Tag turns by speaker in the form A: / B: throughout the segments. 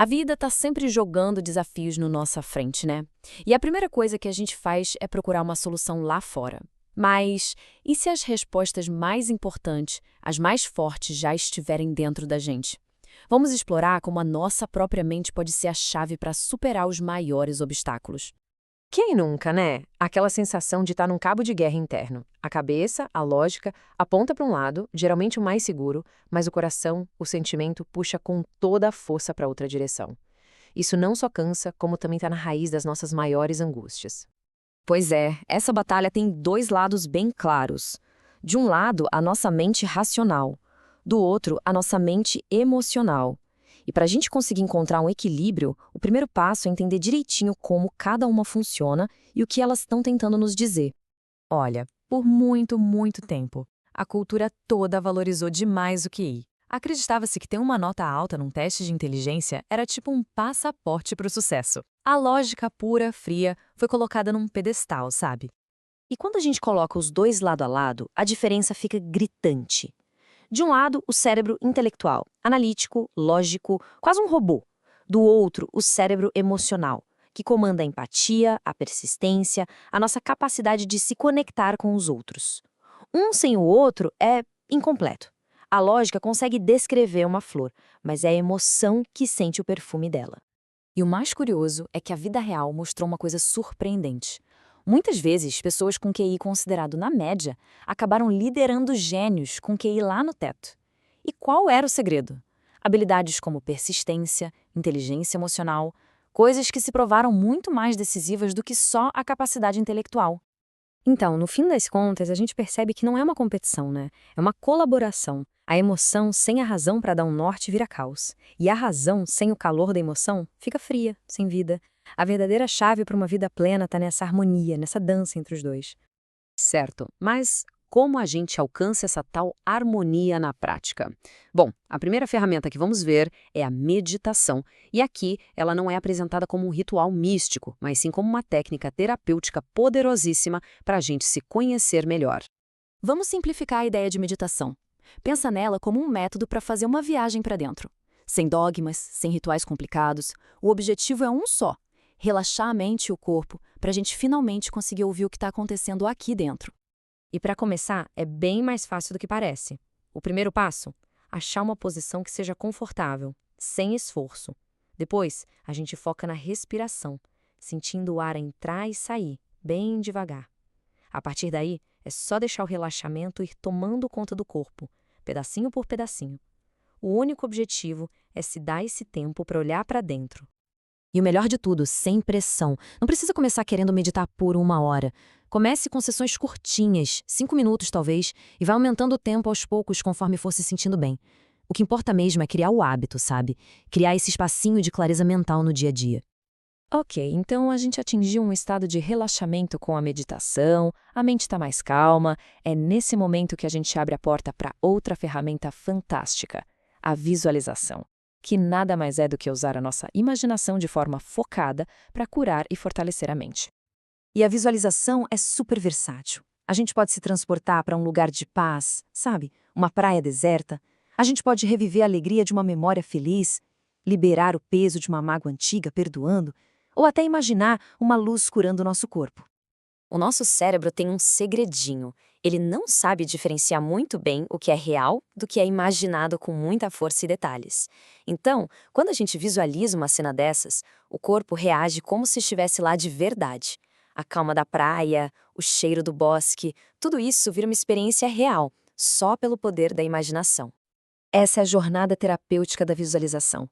A: A vida está sempre jogando desafios na nossa frente, né? E a primeira coisa que a gente faz é procurar uma solução lá fora. Mas e se as respostas mais importantes, as mais fortes, já estiverem dentro da gente? Vamos explorar como a nossa própria mente pode ser a chave para superar os maiores obstáculos.
B: Quem nunca, né? Aquela sensação de estar num cabo de guerra interno. A cabeça, a lógica, aponta para um lado, geralmente o mais seguro, mas o coração, o sentimento, puxa com toda a força para outra direção. Isso não só cansa, como também está na raiz das nossas maiores angústias.
A: Pois é, essa batalha tem dois lados bem claros. De um lado, a nossa mente racional. Do outro, a nossa mente emocional. E para a gente conseguir encontrar um equilíbrio, o primeiro passo é entender direitinho como cada uma funciona e o que elas estão tentando nos dizer.
B: Olha, por muito, muito tempo, a cultura toda valorizou demais o QI. Acreditava-se que ter uma nota alta num teste de inteligência era tipo um passaporte para o sucesso. A lógica pura, fria, foi colocada num pedestal, sabe?
A: E quando a gente coloca os dois lado a lado, a diferença fica gritante. De um lado, o cérebro intelectual, analítico, lógico, quase um robô. Do outro, o cérebro emocional, que comanda a empatia, a persistência, a nossa capacidade de se conectar com os outros. Um sem o outro é incompleto. A lógica consegue descrever uma flor, mas é a emoção que sente o perfume dela. E o mais curioso é que a vida real mostrou uma coisa surpreendente. Muitas vezes, pessoas com QI considerado na média acabaram liderando gênios com QI lá no teto. E qual era o segredo? Habilidades como persistência, inteligência emocional, coisas que se provaram muito mais decisivas do que só a capacidade intelectual. Então, no fim das contas, a gente percebe que não é uma competição, né? É uma colaboração. A emoção sem a razão para dar um norte vira caos. E a razão sem o calor da emoção fica fria, sem vida. A verdadeira chave para uma vida plena está nessa harmonia, nessa dança entre os dois.
B: Certo, mas como a gente alcança essa tal harmonia na prática? Bom, a primeira ferramenta que vamos ver é a meditação, e aqui ela não é apresentada como um ritual místico, mas sim como uma técnica terapêutica poderosíssima para a gente se conhecer melhor.
A: Vamos simplificar a ideia de meditação. Pensa nela como um método para fazer uma viagem para dentro. Sem dogmas, sem rituais complicados, o objetivo é um só: relaxar a mente e o corpo para a gente finalmente conseguir ouvir o que está acontecendo aqui dentro.
B: E para começar, é bem mais fácil do que parece. O primeiro passo: achar uma posição que seja confortável, sem esforço. Depois, a gente foca na respiração, sentindo o ar entrar e sair, bem devagar. A partir daí, é só deixar o relaxamento ir tomando conta do corpo, pedacinho por pedacinho. O único objetivo é se dar esse tempo para olhar para dentro.
A: E o melhor de tudo, sem pressão. Não precisa começar querendo meditar por 1 hora. Comece com sessões curtinhas, 5 minutos talvez, e vai aumentando o tempo aos poucos conforme for se sentindo bem. O que importa mesmo é criar o hábito, sabe? Criar esse espacinho de clareza mental no dia a dia.
B: Ok, então a gente atingiu um estado de relaxamento com a meditação, a mente está mais calma. É nesse momento que a gente abre a porta para outra ferramenta fantástica, a visualização, que nada mais é do que usar a nossa imaginação de forma focada para curar e fortalecer a mente.
A: E a visualização é super versátil. A gente pode se transportar para um lugar de paz, sabe? Uma praia deserta. A gente pode reviver a alegria de uma memória feliz, liberar o peso de uma mágoa antiga, perdoando, ou até imaginar uma luz curando o nosso corpo. O nosso cérebro tem um segredinho. Ele não sabe diferenciar muito bem o que é real do que é imaginado com muita força e detalhes. Então, quando a gente visualiza uma cena dessas, o corpo reage como se estivesse lá de verdade. A calma da praia, o cheiro do bosque, tudo isso vira uma experiência real, só pelo poder da imaginação. Essa é a jornada terapêutica da visualização.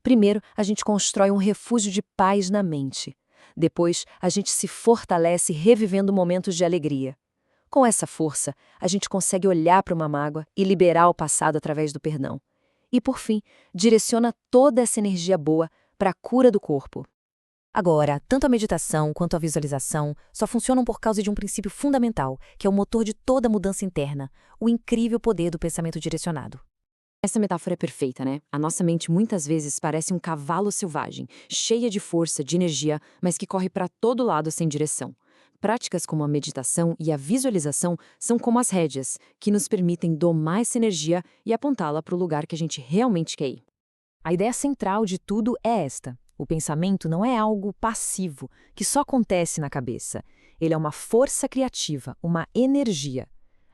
A: Primeiro, a gente constrói um refúgio de paz na mente. Depois, a gente se fortalece revivendo momentos de alegria. Com essa força, a gente consegue olhar para uma mágoa e liberar o passado através do perdão. E, por fim, direciona toda essa energia boa para a cura do corpo. Agora, tanto a meditação quanto a visualização só funcionam por causa de um princípio fundamental, que é o motor de toda mudança interna, o incrível poder do pensamento direcionado. Essa metáfora é perfeita, né? A nossa mente muitas vezes parece um cavalo selvagem, cheia de força, de energia, mas que corre para todo lado sem direção. Práticas como a meditação e a visualização são como as rédeas, que nos permitem domar essa energia e apontá-la para o lugar que a gente realmente quer ir.
C: A ideia central de tudo é esta: o pensamento não é algo passivo, que só acontece na cabeça. Ele é uma força criativa, uma energia.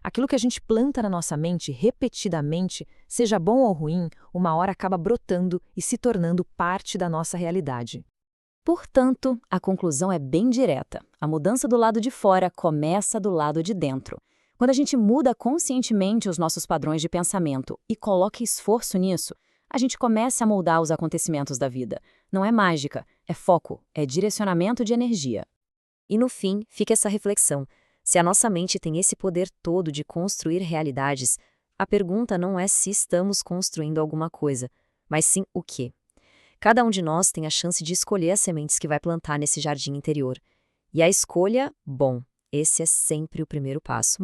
C: Aquilo que a gente planta na nossa mente repetidamente, seja bom ou ruim, uma hora acaba brotando e se tornando parte da nossa realidade.
A: Portanto, a conclusão é bem direta. A mudança do lado de fora começa do lado de dentro. Quando a gente muda conscientemente os nossos padrões de pensamento e coloca esforço nisso, a gente começa a moldar os acontecimentos da vida. Não é mágica, é foco, é direcionamento de energia.
B: E no fim, fica essa reflexão. Se a nossa mente tem esse poder todo de construir realidades, a pergunta não é se estamos construindo alguma coisa, mas sim o quê. Cada um de nós tem a chance de escolher as sementes que vai plantar nesse jardim interior. E a escolha, bom, esse é sempre o primeiro passo.